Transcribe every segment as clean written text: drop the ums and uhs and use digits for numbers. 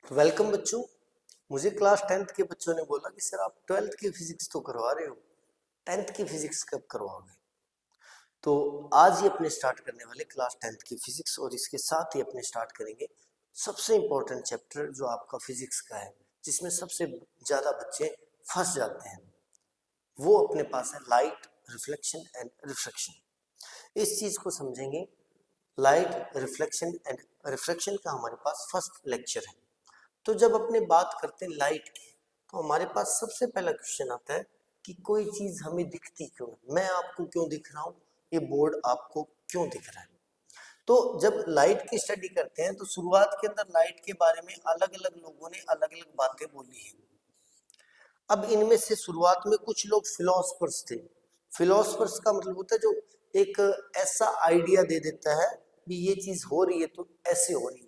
Welcome बच्चों। मुझे class 10th के बच्चों ने बोला कि सर आप 12th की फिजिक्स तो करवा रहे हो, 10th की फिजिक्स कब करवाओगे। तो आज ही अपने स्टार्ट करने वाले क्लास 10th की फिजिक्स, और इसके साथ ही अपने स्टार्ट करेंगे सबसे इंपॉर्टेंट चैप्टर जो आपका फिजिक्स का है, जिसमें सबसे ज़्यादा बच्चे फंस जाते हैं। वो अपने पास है लाइट, रिफ्लेक्शन एंड रिफ्रैक्शन। इस चीज़ को समझेंगे। लाइट, रिफ्लेक्शन एंड रिफ्रैक्शन का हमारे पास फर्स्ट लेक्चर है। तो जब अपने बात करते हैं लाइट की, तो हमारे पास सबसे पहला क्वेश्चन आता है कि कोई चीज हमें दिखती क्यों है। मैं आपको क्यों दिख रहा हूँ, ये बोर्ड आपको क्यों दिख रहा है। तो जब लाइट की स्टडी करते हैं तो शुरुआत के अंदर लाइट के बारे में अलग अलग लोगों ने अलग अलग बातें बोली है। अब इनमें से शुरुआत में कुछ लोग फिलोसफर्स थे। फिलोसफर्स का मतलब होता है जो एक ऐसा आइडिया दे देता है कि ये चीज हो रही है तो ऐसे हो रही है,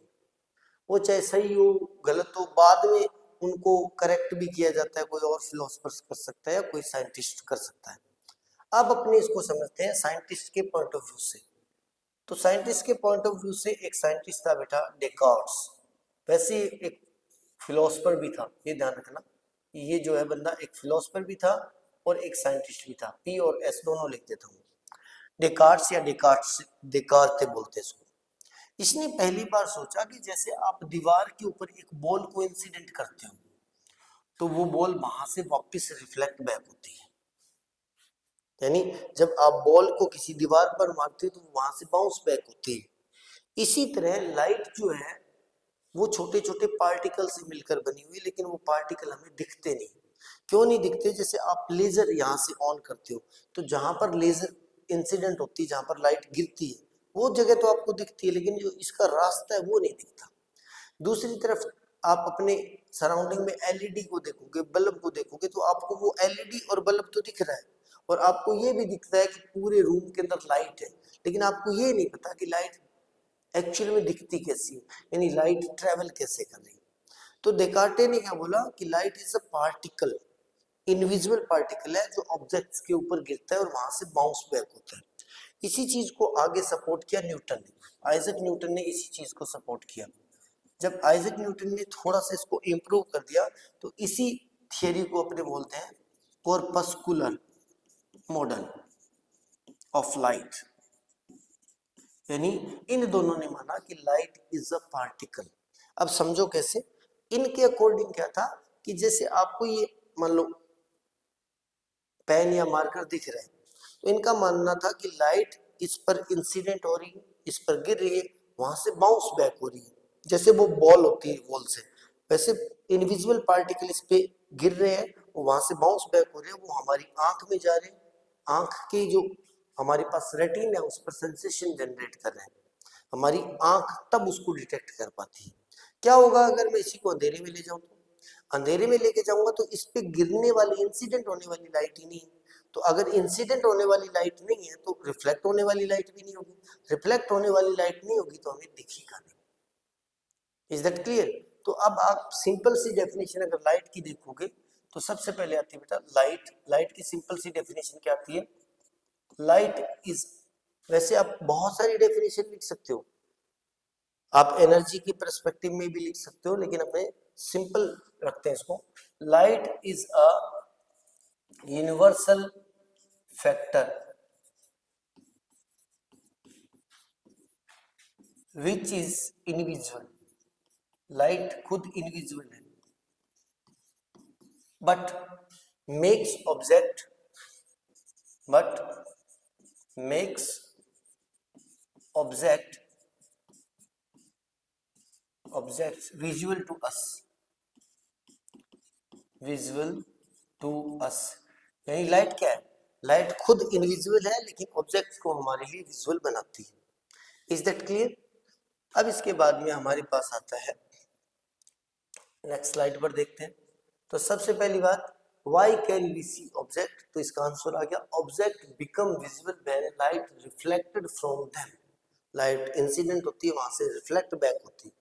वो चाहे सही हो गलत हो, बाद में उनको करेक्ट भी किया जाता है। कोई और फिलोसफर्स कर सकता है या कोई साइंटिस्ट कर सकता है। अब अपने इसको समझते हैं साइंटिस्ट के पॉइंट ऑफ व्यू से। तो साइंटिस्ट के पॉइंट ऑफ व्यू से एक साइंटिस्ट था बेटा डेकार्ट्स। वैसे एक फिलोसफर भी था, ये ध्यान रखना। ये जो है बंदा एक फिलोसफर भी था और एक साइंटिस्ट भी था। पी और एस दोनों लिख देता हूँ। डेकार्ट्स या डेकार्ट्स, डेकार्ते बोलते हैं इसको। इसने पहली बार सोचा कि जैसे आप दीवार के ऊपर एक बॉल को इंसिडेंट करते हो तो वो बॉल वहां से वापस रिफ्लेक्ट बैक होती है। यानी जब आप बॉल को किसी दीवार पर मारते हो तो वहां से बाउंस बैक होती है। इसी तरह लाइट जो है वो छोटे छोटे पार्टिकल से मिलकर बनी हुई, लेकिन वो पार्टिकल हमें दिखते नहीं। क्यों नहीं दिखते? जैसे आप लेजर यहाँ से ऑन करते हो तो जहां पर लेजर इंसिडेंट होती है, जहां पर लाइट गिरती है, वो जगह तो आपको दिखती है, लेकिन जो इसका रास्ता है वो नहीं दिखता। दूसरी तरफ आप अपने सराउंडिंग में एलईडी को देखोगे, बल्ब को देखोगे, तो आपको वो एलईडी और बल्ब तो दिख रहा है, और आपको ये भी दिखता है कि पूरे रूम के अंदर लाइट है, लेकिन आपको ये नहीं पता कि लाइट एक्चुअल में दिखती कैसी है, यानी लाइट ट्रेवल कैसे कर रही है। तो डेकार्टे ने क्या बोला कि light is a particle, invisible particle है जो ऑब्जेक्ट्स के ऊपर गिरता है और वहां से बाउंस बैक होता है। इसी चीज को आगे सपोर्ट किया न्यूटन ने। आइजक न्यूटन ने इसी चीज को सपोर्ट किया। जब आइजक न्यूटन ने थोड़ा सा इसको इम्प्रूव कर दिया तो इसी थियरी को अपने बोलते हैं कॉर्पस्कुलर मॉडल ऑफ लाइट। यानी इन दोनों ने माना कि लाइट इज अ पार्टिकल। अब समझो कैसे। इनके अकॉर्डिंग क्या था कि जैसे आपको ये मान लो पेन या मार्कर दिख रहा है, तो इनका मानना था कि लाइट इस पर इंसिडेंट हो रही है, इस पर गिर रही है, वहां से बाउंस बैक हो रही है। जैसे वो बॉल होती है वॉल से, वैसे इनविजिबल पार्टिकल इस पे गिर रहे हैं, वो वहां से बाउंस बैक हो रहे हैं, वो हमारी आंख में जा रहे हैं। आंख की जो हमारे पास रेटिन है उस पर सेंसेशन जनरेट कर रहे हैं। हमारी आंख तब उसको डिटेक्ट कर पाती है। क्या होगा अगर मैं इसी को अंधेरे में ले जाऊं? तो अंधेरे में लेके जाऊंगा तो इस पे गिरने वाली, इंसिडेंट होने वाली लाइट ही नहीं है। तो अगर इंसिडेंट होने वाली लाइट नहीं है तो रिफ्लेक्ट होने वाली लाइट भी नहीं होगी। रिफ्लेक्ट होने वाली लाइट नहीं होगी तो हमें दिखेगा नहीं। Is that clear? तो अब आप सिंपल सी डेफिनेशन अगर लाइट की देखोगे तो सबसे पहले आती है बेटा लाइट। लाइट की सिंपल सी डेफिनेशन क्या आती है? लाइट इज, वैसे आप बहुत सारी डेफिनेशन लिख सकते हो, आप एनर्जी की पर्सपेक्टिव में भी लिख सकते हो, लेकिन हमें सिंपल रखते हैं इसको। Light is a universal factor which is invisible. Light खुद इनविजिबल है, but makes object, but makes object objects visual to us, visual to us. यानी लाइट क्या है? लाइट खुद इनविजिबल है लेकिन ऑब्जेक्ट्स को हमारे लिए विजुअल बनाती है। Is that clear? अब इसके बाद में हमारे पास आता है, नेक्स्ट स्लाइड पर देखते हैं। तो सबसे पहली बात, why can we see object? तो इसका आंसर आ गया, object become visible when light reflected from them. Light incident होती है, वहां से रिफ्लेक्ट बैक होती है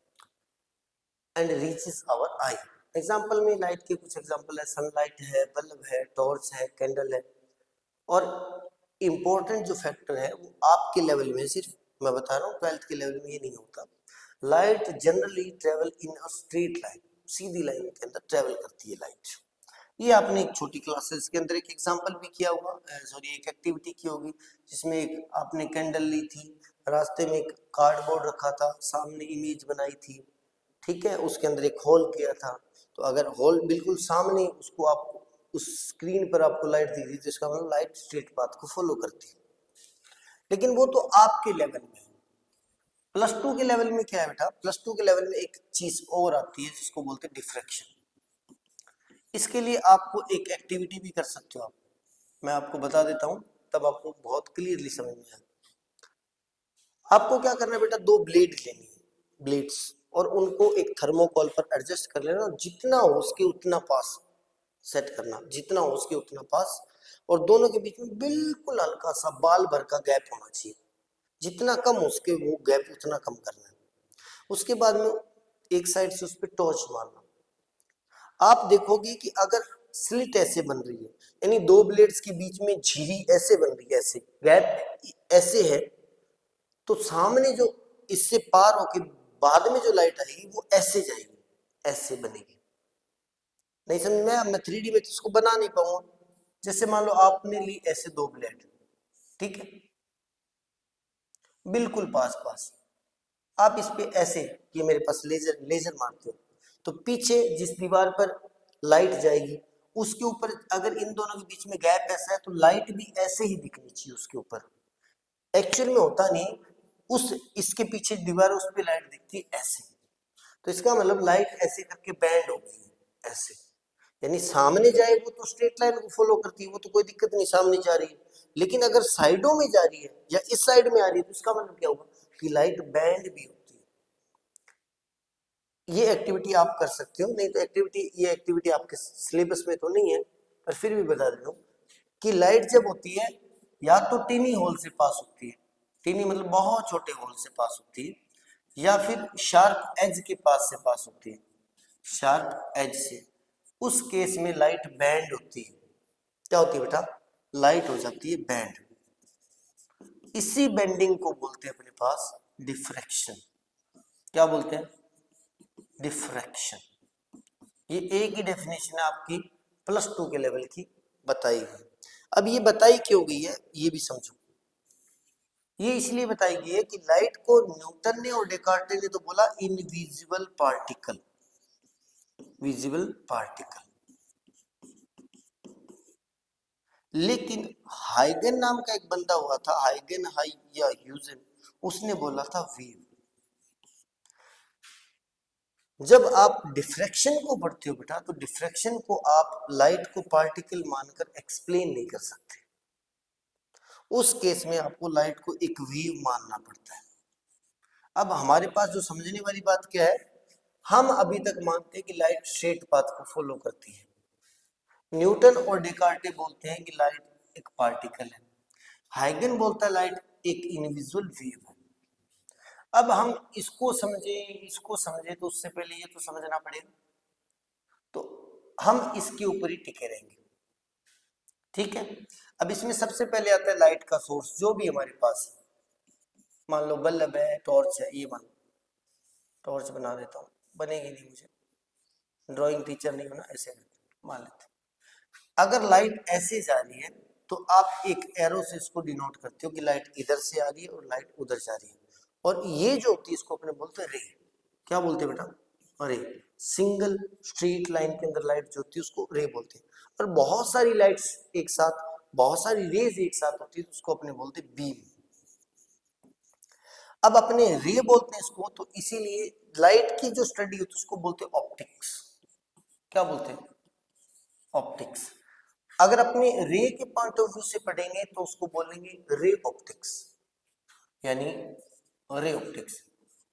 and reaches our eye. Example में लाइट के कुछ एग्जाम्पल है, सनलाइट है, बल्ब है, टॉर्च है, कैंडल है। और इम्पोर्टेंट जो फैक्टर है वो आपके लेवल में, सिर्फ मैं बता रहा हूँ 12th के लेवल में ये नहीं होता। Light generally travel in a straight line. Sidhi line के अंदर ट्रेवल करती है लाइट। ये आपने एक छोटी क्लासेस के अंदर एक एग्जांपल भी किया होगा, सॉरी एक एक्टिविटी की होगी, जिसमें एक आपने कैंडल ली थी, रास्ते में एक कार्डबोर्ड रखा था, सामने इमेज बनाई थी, ठीक है, उसके अंदर एक होल किया था। तो अगर होल बिल्कुल सामने उसको आप उस स्क्रीन पर आपको लाइट दिख रही थी, तो इसका मतलब लाइट स्ट्रेट पाथ को फॉलो करती है। लेकिन वो तो आपके लेवल में है। प्लस टू के लेवल में क्या है बेटा, प्लस टू के लेवल में एक चीज और आती है जिसको बोलते हैं डिफ्रैक्शन। इसके लिए आपको एक एक्टिविटी भी कर सकते हो आप, मैं आपको बता देता हूं, तब आपको बहुत क्लियरली समझ में आएगा। आपको क्या करना है बेटा, दो ब्लेड लेनी है, ब्लेड्स, और उनको एक थर्मोकॉल पर एडजस्ट कर लेना, जितना हो उसके उतना पास सेट करना, जितना हो उसके उतना पास, और दोनों के बीच में बिल्कुल हल्का सा बाल भर का गैप होना चाहिए, जितना कम उसके वो गैप उतना कम करना है। उसके बाद में एक साइड से उस पर टॉर्च मारना। आप देखोगे कि अगर स्लिट ऐसे बन रही है, यानी दो ब्लेड्स के बीच में झिरी ऐसे बन रही है, ऐसे गैप ऐसे है, तो सामने जो इससे पार होके बाद में जो लाइट आएगी वो ऐसे जाएगी, ऐसे बनेगी। नहीं समझ में? मैं 3D में तो इसको बना नहीं पाऊंगा। जैसे मान लो आपने ली ऐसे दो ब्लेड, ठीक है, बिल्कुल पास पास, आप इस पे ऐसे, ये मेरे पास लेजर मारते हो, तो पीछे जिस दीवार पर लाइट जाएगी उसके ऊपर अगर इन दोनों के बीच में गैप ऐसा है, तो लाइट भी ऐसे ही दिखनी चाहिए उसके ऊपर। एक्चुअल में होता नहीं, उस इसके पीछे दीवार उस पे लाइट दिखती है ऐसे, तो इसका मतलब लाइट ऐसे करके बैंड हो गई है ऐसे, यानी सामने जाए वो तो स्ट्रेट लाइन को फॉलो करती है, वो तो कोई दिक्कत नहीं, सामने जा रही है। लेकिन अगर साइडों में जा रही है या इस साइड में आ रही है, तो इसका मतलब क्या होगा कि लाइट बैंड भी होती है। ये एक्टिविटी आप कर सकते हो, नहीं तो ये एक्टिविटी आपके सिलेबस में तो नहीं है, पर फिर भी बता दे दूं कि लाइट जब होती है या तो टीनी होल से पास होती है, टीनी मतलब बहुत छोटे होल से पास होती है, या फिर शार्प एज के पास से पास होती है, शार्प एज से, उस केस में लाइट बैंड होती है। क्या होती है बेटा, लाइट हो जाती है बैंड। इसी बेंडिंग को बोलते हैं अपने पास डिफ्रैक्शन। क्या बोलते हैं, डिफ्रैक्शन। ये एक ही डेफिनेशन है आपकी प्लस टू के लेवल की बताई गई। अब ये बताई क्यों गई है ये भी समझो। ये इसलिए बताई गई है कि लाइट को न्यूटन ने और डेकार्टे ने तो बोला इनविजिबल पार्टिकल, विजिबल पार्टिकल, लेकिन हाइगन नाम का एक बंदा हुआ था, हाइगन हाई या ह्यूजन, उसने बोला था वेव। जब आप डिफ्रैक्शन को पढ़ते हो बेटा, तो डिफ्रैक्शन को आप लाइट को पार्टिकल मानकर एक्सप्लेन नहीं कर सकते, उस केस में आपको लाइट को एक वेव मानना पड़ता है। अब हमारे पास जो समझने वाली बात क्या है, हम अभी तक मानते हैं कि लाइट स्ट्रेट पाथ को फॉलो करती है। न्यूटन और डेकार्टे बोलते हैं कि लाइट एक पार्टिकल है, हाइगन बोलता है लाइट एक इनविजिबल वेव है। अब हम इसको समझे तो उससे पहले ये तो समझना पड़ेगा, तो हम इसके ऊपर ही टिके रहेंगे, ठीक है। अब इसमें सबसे पहले आता है लाइट का सोर्स, जो भी हमारे पास है, मान लो बल्ब है, टॉर्च है, ये मान लो टॉर्च बना देता हूँ, बनेगी नहीं, मुझे ड्राइंग टीचर नहीं होना, ऐसे मान लेते। अगर लाइट ऐसे जा रही है तो आप एक एरो से इसको डिनोट करते हो कि लाइट इधर से आ रही है और लाइट उधर जा रही है, और ये जो होती है इसको अपने बोलते हैं रे। क्या बोलते हैं बेटा, रे। सिंगल स्ट्रीट लाइन के अंदर लाइट जो होती है उसको रे बोलते हैं, और बहुत सारी लाइट्स एक साथ, बहुत सारी रेज एक साथ होती है तो उसको अपने बोलते हैं बीम। अब अपने रे बोलते हैं इसको, तो इसीलिए लाइट की जो स्टडी होती है उसको बोलते हैं ऑप्टिक्स। क्या बोलते हैं, ऑप्टिक्स। अगर अपने रे के पॉइंट ऑफ व्यू से पढ़ेंगे तो उसको बोलेंगे रे ऑप्टिक्स, यानी रे ऑप्टिक्स।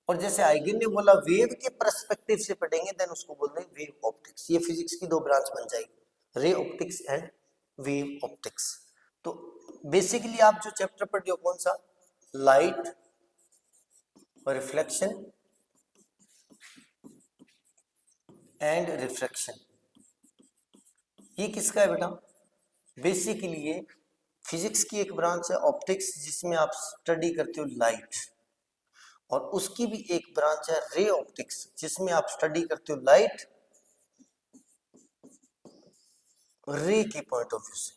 और जैसे आइगन ने बोला वेव के पर्सपेक्टिव से पढ़ेंगे, देन उसको बोलते हैं वेव ऑप्टिक्स। ये फिजिक्स की दो ब्रांच बन जाएगी, ray optics and wave optics. तो बेसिकली आप जो चैप्टर पढ़ रहे हो कौन सा, लाइट और रिफ्लेक्शन एंड रिफ्रैक्शन, ये किसका है बेटा, बेसिकली ये फिजिक्स की एक ब्रांच है ऑप्टिक्स, जिसमें आप स्टडी करते हो लाइट, और उसकी भी एक ब्रांच है रे ऑप्टिक्स, जिसमें आप स्टडी करते हो लाइट रे के पॉइंट ऑफ व्यू से,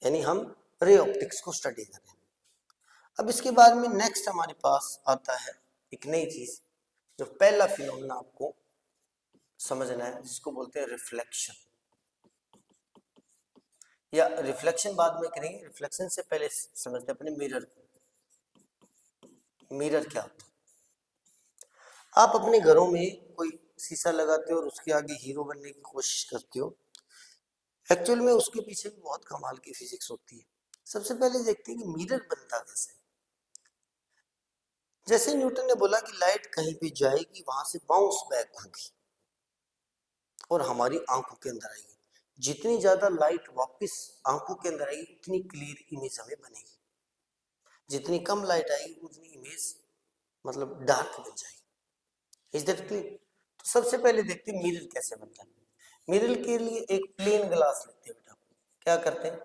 यानी हम रे ऑप्टिक्स को स्टडी कर रहे हैं। अब इसके बाद में नेक्स्ट हमारे पास आता है एक नई चीज, जो पहला फिनोमेना आपको समझना है, जिसको बोलते हैं रिफ्लेक्शन, या रिफ्लेक्शन बाद में करेंगे, रिफ्लेक्शन से पहले समझते हैं अपने मिरर को। मिरर क्या होता है? आप अपने घरों में कोई शीशा लगाते हो और उसके आगे हीरो बनने की कोशिश करते हो, एक्चुअल में उसके पीछे भी बहुत कमाल की फिजिक्स होती है। सबसे पहले देखते हैं कि मिरर बनता कैसे। जैसे न्यूटन ने बोला कि लाइट कहीं पे जाएगी, वहां से बाउंस बैक होगी और हमारी आंखों के अंदर आएगी। जितनी ज्यादा लाइट वापस आंखों के अंदर आएगी, उतनी क्लियर इमेज हमें बनेगी। जितनी कम लाइट आएगी, उतनी इमेज मतलब डार्क बन जाएगी। Is that clear? तो सबसे पहले देखते हैं मिरर कैसे बनता है। मिरर के लिए एक प्लेन ग्लास लेते हैं बेटा। क्या करते हैं?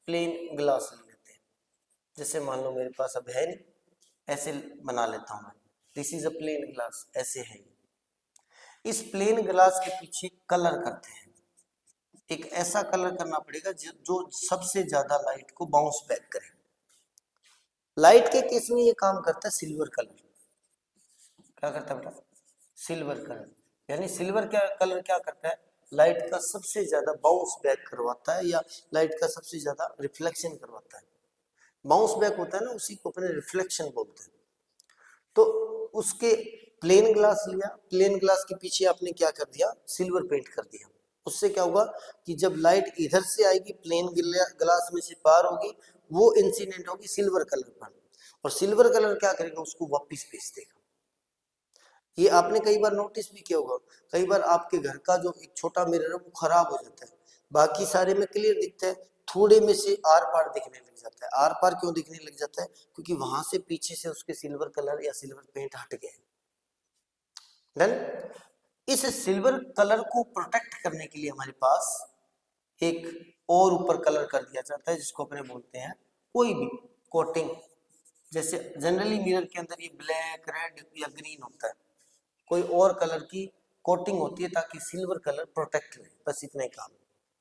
प्लेन ग्लास ले लेते हैं। जैसे मान लो मेरे पास अब है नहीं, ऐसे बना लेता हूं मैं। This is a plane glass, ऐसे है। इस प्लेन ग्लास के पीछे कलर करते हैं। एक ऐसा कलर करना पड़ेगा जो सबसे ज्यादा लाइट को बाउंस बैक करे। लाइट के केस में ये काम करता है सिल्वर कलर। क्या करता है बेटा? Silver colour. यानी सिल्वर क्या कलर क्या करता है? लाइट का सबसे ज्यादा बाउंस बैक करवाता है, या लाइट का सबसे ज्यादा रिफ्लेक्शन करवाता है। बाउंस बैक होता है ना, उसी को अपने रिफ्लेक्शन बोलते हैं। तो उसके प्लेन ग्लास लिया, प्लेन ग्लास के पीछे आपने क्या कर दिया? सिल्वर पेंट कर दिया। उससे क्या होगा कि जब लाइट इधर से आएगी, प्लेन ग्लास में से पार होगी, वो इंसिडेंट होगी सिल्वर कलर पर, और सिल्वर कलर क्या करेगा? उसको वापस भेज देगा। ये आपने कई बार नोटिस भी किया होगा। कई बार आपके घर का जो एक छोटा मिरर है वो खराब हो जाता है, बाकी सारे में क्लियर दिखता है, थोड़े में से आर पार दिखने लग जाता है। आर पार क्यों दिखने लग जाता है? क्योंकि वहां से पीछे से उसके सिल्वर कलर या सिल्वर पेंट हट गए। डन। इस सिल्वर कलर को प्रोटेक्ट करने के लिए हमारे पास एक और ऊपर कलर कर दिया जाता है, जिसको अपने बोलते हैं कोई भी कोटिंग। जैसे जनरली मिरर के अंदर ये ब्लैक, रेड या ग्रीन होता है, कोई और कलर की कोटिंग होती है ताकि सिल्वर कलर प्रोटेक्ट रहे। बस इतना ही काम।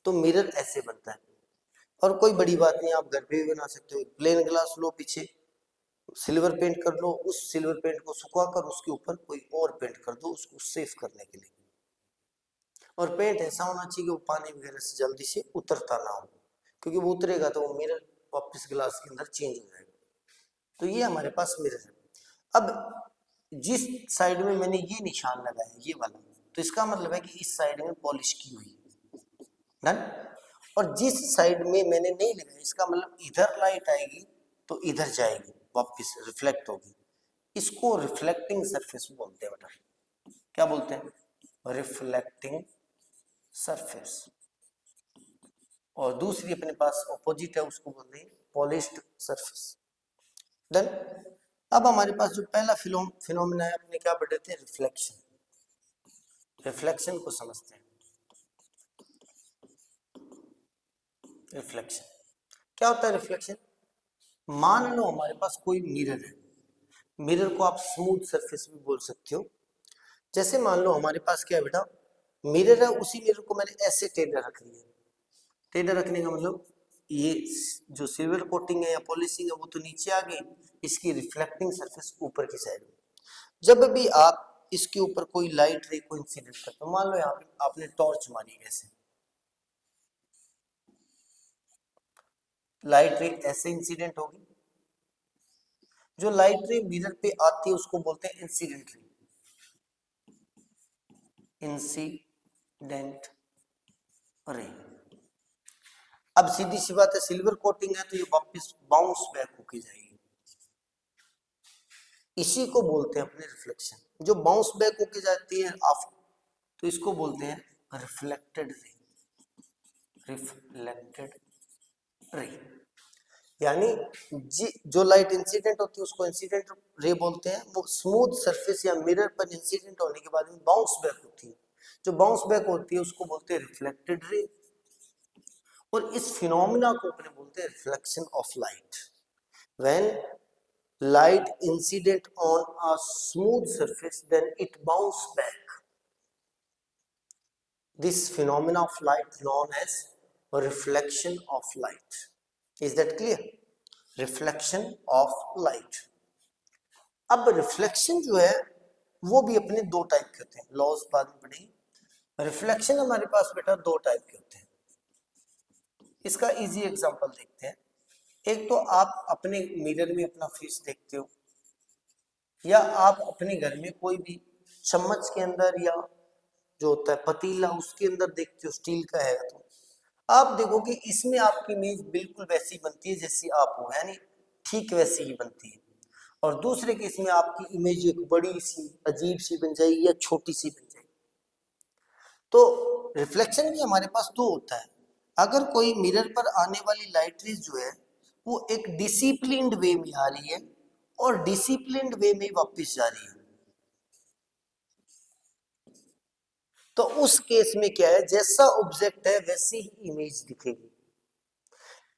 तो मिरर ऐसे बनता है, और कोई बड़ी बात नहीं, आप घर पे भी बना सकते हो। प्लेन ग्लास लो, पीछे सिल्वर पेंट कर लो, उस सिल्वर पेंट को सुखाकर उसके ऊपर कोई और पेंट कर दो, उसको सेफ करने के लिए। और पेंट ऐसा होना चाहिए कि वो पानी वगैरह से जल्दी से उतरता ना हो, क्योंकि वो उतरेगा तो वो मिरर वापस ग्लास के अंदर चेंज हो जाएगा। तो ये हमारे पास मिरर है। अब जिस साइड में मैंने ये निशान लगाया, ये वाला, तो इसका मतलब है कि इस साइड में पॉलिश की हुई। डन। और जिस साइड में मैंने नहीं लगाया, इसका मतलब इधर लाइट आएगी तो इधर जाएगी, वापस रिफ्लेक्ट होगी। इसको रिफ्लेक्टिंग सरफेस बोलते हैं बेटा। क्या बोलते हैं? Reflecting surface. और दूसरी अपने पास ऑपोजिट है, उसको बोलते हैं पॉलिश्ड सरफेस। डन। अब हमारे पास जो पहला फिनोमेना है, अपने क्या पढ़े थे? रिफ्लेक्शन। रिफ्लेक्शन को समझते हैं। रिफ्लेक्शन क्या होता है? रिफ्लेक्शन, मान लो हमारे पास कोई मिरर है। मिरर को आप स्मूथ सरफेस भी बोल सकते हो। जैसे मान लो हमारे पास क्या है बेटा? मिरर है, उसी मिरर को मैंने ऐसे टेढ़ा रख दिया। टेढ़ा रखने का मतलब ये जो सिल्वर कोटिंग है या पॉलिशिंग है वो तो नीचे आ गई, इसकी रिफ्लेक्टिंग सरफेस ऊपर की साइड में। जब भी आप इसके ऊपर कोई लाइट रे को इंसिडेंट करते हो, मान लो यहाँ पे आपने टॉर्च मारी, ऐसे लाइट रे ऐसे इंसिडेंट होगी। जो लाइट रे मिरर पे आती है उसको बोलते हैं इंसिडेंट रे। Incident ray. अब सीधी सी बात है, सिल्वर कोटिंग है तो ये वापस बाउंस बैक होके जाएगी। इसी को बोलते हैं अपने रिफ्लेक्शन। जो बाउंस बैक होके जाती है आफ्टर, तो इसको बोलते हैं रिफ्लेक्टेड रे। रिफ्लेक्टेड रे यानी जो लाइट इंसिडेंट होती है उसको इंसिडेंट रे बोलते हैं। वो स्मूथ सरफेस या मिरर पर इंसिडेंट होने के बाद में बाउंस बैक होती है। जो बाउंस बैक होती है उसको बोलते हैं रिफ्लेक्टेड रे। और इस फिनोमिना को अपने बोलते हैं reflection of light. When light incident on a smooth surface then it bounce back. this phenomena of light known as reflection of light. Is that clear? Reflection of light. अब reflection जो है वो भी अपने दो टाइप के होते हैं, लॉज बाद में पढ़ेंगे। रिफ्लेक्शन हमारे पास बेटा दो टाइप के होते हैं। इसका इजी एग्जांपल देखते हैं। एक तो आप अपने मिरर में अपना फेस देखते हो, या आप अपने घर में कोई भी चम्मच के अंदर या जो होता है पतीला उसके अंदर देखते हो, स्टील का है, तो आप देखोगे इसमें आपकी इमेज बिल्कुल वैसी बनती है जैसी आप हो, यानी ठीक वैसी ही बनती है। और दूसरे केस में आपकी इमेज एक बड़ी सी अजीब सी बन जाएगी या छोटी सी बन जाएगी। तो रिफ्लेक्शन भी हमारे पास दो होता है। अगर कोई मिरर पर आने वाली लाइट रेज जो है वो एक डिसिप्लिन्ड वे में आ रही है और डिसिप्लिन्ड वे में वापस जा रही है, तो उस केस में क्या है, जैसा ऑब्जेक्ट है वैसी ही इमेज दिखेगी।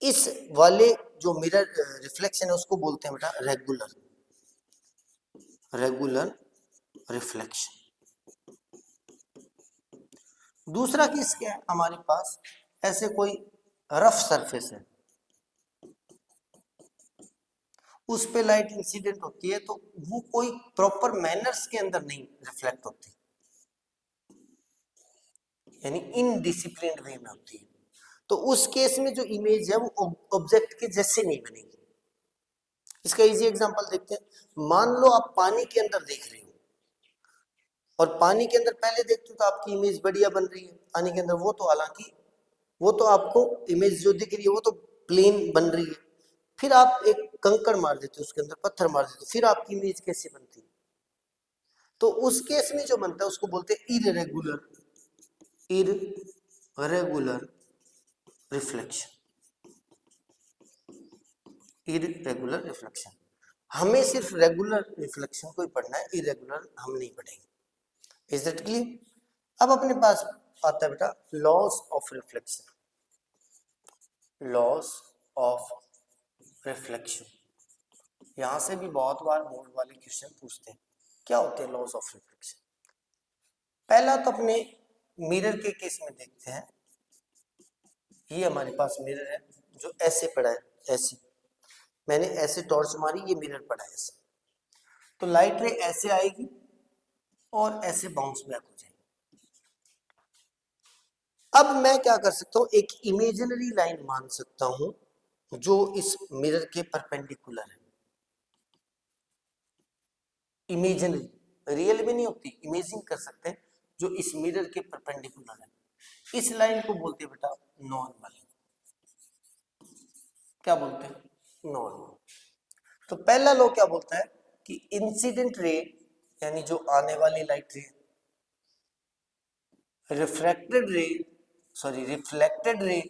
इस वाले जो मिरर रिफ्लेक्शन है उसको बोलते हैं बेटा रेगुलर रिफ्लेक्शन। दूसरा केस क्या है, हमारे पास ऐसे कोई रफ सरफेस है, उस पे लाइट इंसिडेंट होती है, तो वो कोई प्रॉपर मैनर्स के अंदर नहीं रिफ्लेक्ट होती, यानी इनडिसिप्लिन्ड वे में होती है। तो उस केस में जो इमेज है वो ऑब्जेक्ट के जैसे नहीं बनेगी। इसका इजी एग्जांपल देखते हैं। मान लो आप पानी के अंदर देख रहे हो, और पानी के अंदर पहले देखते हो तो आपकी इमेज बढ़िया बन रही है पानी के अंदर, वो तो हालांकि वो तो आपको इमेज जो दिख रही है वो तो प्लेन बन रही है। फिर आप एक कंकड़ मार देते हो उसके अंदर, पत्थर मार देते हो, फिर आपकी इमेज कैसे बनती है? तो उस केस में जो बनता है उसको बोलते हैं इरेगुलर रिफ्लेक्शन। Irregular reflection. हमें सिर्फ रेगुलर रिफ्लेक्शन को ही पढ़ना है, इरेगुलर हम नहीं पढ़ेंगे। Is that clear? अब अपने पास आता है बेटा loss of reflection. Loss of reflection, यहां से भी बहुत बार बोर्ड वाले क्वेश्चन पूछते हैं क्या होते हैं लॉस ऑफ रिफ्लेक्शन। पहला तो अपने मिरर के केस में देखते हैं। ये हमारे पास मिरर है जो ऐसे पड़ा है, ऐसे मैंने ऐसे टॉर्च मारी, ये मिरर पड़ा है ऐसे, तो लाइट रे ऐसे आएगी और ऐसे बाउंस बैक हो जाएगी। अब मैं क्या कर सकता हूं, एक इमेजिनरी लाइन मान सकता हूं जो इस मिरर के परपेंडिकुलर है। इमेजिनरी, रियल भी नहीं होती, इमेजिन कर सकते हैं, जो इस मिरर के परपेंडिकुलर है। इस लाइन को बोलते हैं बेटा नॉर्मल। क्या बोलते हैं? नॉर्मल। तो पहला लॉ क्या बोलता है कि इंसिडेंट रे यानी जो आने वाली लाइट रे, रिफ्लेक्टेड रे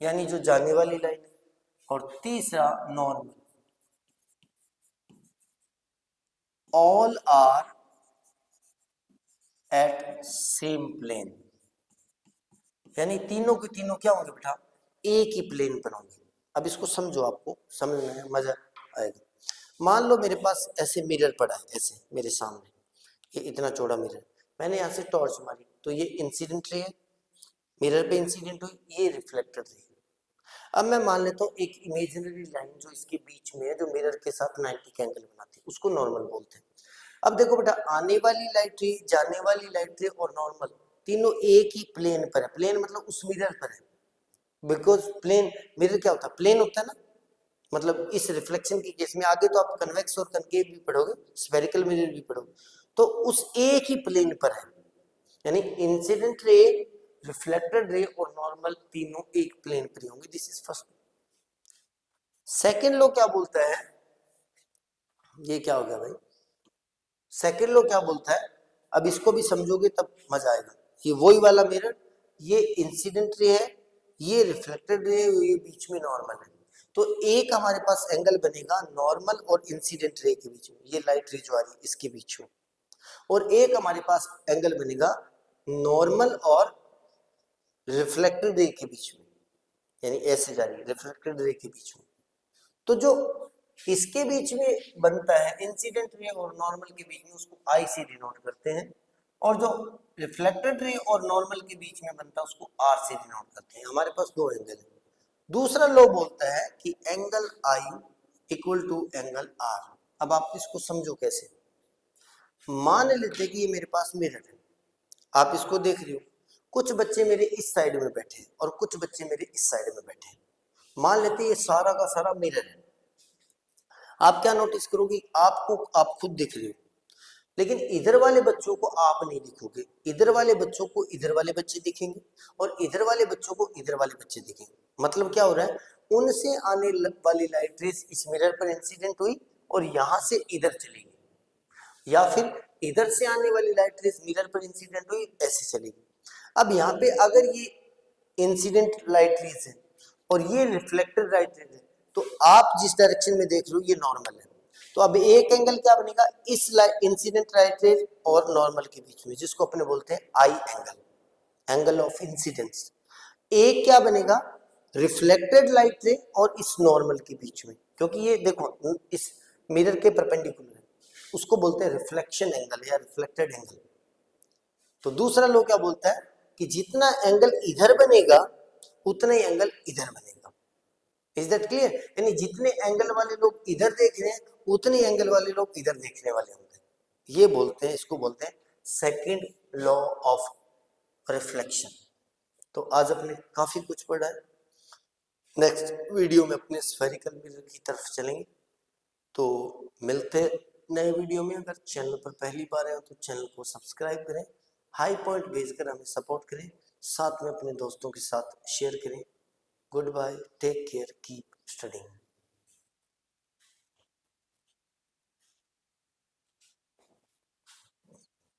यानी जो जाने वाली लाइन, और तीसरा normal. All are at same plane, यानी तीनों के तीनों क्या होंगे बेटा, एक ही प्लेन पर होंगे। अब इसको समझो, आपको समझने में मजा आएगा। मान लो मेरे पास ऐसे मिरर पड़ा है, ऐसे मेरे सामने ये इतना चौड़ा मिरर, मैंने यहाँ से टॉर्च मारी तो ये इंसिडेंट रे है, मिरर पे इंसिडेंट हुई, ये रिफ्लेक्टेड रे। अब मैं मान लेता हूँ एक इमेजिनरी लाइन जो इसके बीच में है, जो मिरर के साथ 90 का एंगल बनाती है, उसको नॉर्मल बोलते हैं। अब देखो बेटा, आने वाली लाइट रे, जाने वाली लाइट रे और नॉर्मल तीनों एक ही प्लेन पर है। प्लेन मतलब उस मिरर पर है, बिकॉज प्लेन मिरर क्या होता है, प्लेन होता है ना। मतलब इस रिफ्लेक्शन के केस में आगे तो आप कन्वेक्स और कनकेव भी पढ़ोगे, स्फेरिकल मिरर भी पढ़ोगे, तो उस एक ही प्लेन पर है, यानी इंसिडेंट रे, रिफ्लेक्टेड रे और नॉर्मल तीनों एक प्लेन पर होंगे। This is first. सेकेंड लो क्या बोलता है, ये क्या हो गया भाई, सेकेंड लो क्या बोलता है, अब इसको भी समझोगे तब मजा आएगा। ये वही वाला मिरर, ये इंसिडेंट रे है, ये रिफ्लेक्टेड रे, ये बीच में नॉर्मल है, तो एक हमारे पास एंगल बनेगा नॉर्मल और इंसिडेंट रे के बीच में, ये लाइट रे जो आ रही है इसके बीच में, और एक हमारे पास एंगल बनेगा नॉर्मल और रिफ्लेक्टेड रे के बीच में, यानी ऐसे जा रही है रिफ्लेक्टेड रे के बीच में। तो जो इसके बीच में बनता है इंसिडेंट रे और नॉर्मल के बीच में, उसको आई से डिनोट करते हैं, और जो रिफ्लेक्टेड रे और नॉर्मल के बीच में बनता है उसको आर से डिनोट करते हैं। हमारे पास दो एंगल है। दूसरा लॉ बोलता है कि angle i equal to angle r. अब आप इसको समझो कैसे। मान लेते कि ये मेरे पास मिरर है, आप इसको देख रहे हो, कुछ बच्चे मेरे इस साइड में बैठे हैं और कुछ बच्चे मेरे इस साइड में बैठे हैं। मान लेते ये सारा का सारा मिरर है। आप क्या नोटिस करोगे, आपको आप खुद दिख रहे हो, लेकिन इधर वाले बच्चों को आप नहीं दिखोगे, इधर वाले बच्चों को इधर वाले बच्चे दिखेंगे और इधर वाले बच्चों को इधर वाले बच्चे दिखेंगे। मतलब क्या हो रहा है, उनसे आने वाली लाइट रेस इस मिरर पर इंसिडेंट हुई और यहां से इधर चली गई, या फिर इधर से आने वाली लाइट रेस मिरर पर इंसिडेंट हुई ऐसे चलेगी। अब यहाँ पे अगर ये इंसिडेंट लाइट रेस है और ये रिफ्लेक्टेड लाइट रेस है, तो आप जिस डायरेक्शन में देख रहे हो ये नॉर्मल है। तो अब एक एंगल क्या बनेगा इस इंसिडेंट लाइट रेस और नॉर्मल के बीच में, जिसको अपने बोलते हैं आई एंगल, एंगल ऑफ इंसिडेंस। एक क्या बनेगा रिफ्लेक्टेड लाइट रे और इस नॉर्मल के बीच में, क्योंकि ये देखो इस मिरर के परपेंडिकुलर है, उसको बोलते हैं रिफ्लेक्शन एंगल या रिफ्लेक्टेड एंगल। तो दूसरा लो क्या बोलता है कि जितना एंगल इधर बनेगा उतना ही एंगल इधर बनेगा। Is that clear? यानी जितने एंगल वाले लोग इधर देख रहे हैं उतने एंगल वाले लोग इधर देखने वाले होंगे। ये बोलते हैं, इसको बोलते हैं सेकंड लॉ ऑफ रिफ्लेक्शन। तो आज अपने काफी कुछ पढ़ा है। नेक्स्ट वीडियो में अपने स्फेरिकल मिरर की तरफ चलेंगे। तो मिलते हैं नए वीडियो में। अगर चैनल पर पहली बार आए तो चैनल को सब्सक्राइब करें, हाई पॉइंट भेजकर हमें सपोर्ट करें, साथ में अपने दोस्तों के साथ शेयर करें। Good bye, take care, keep studying.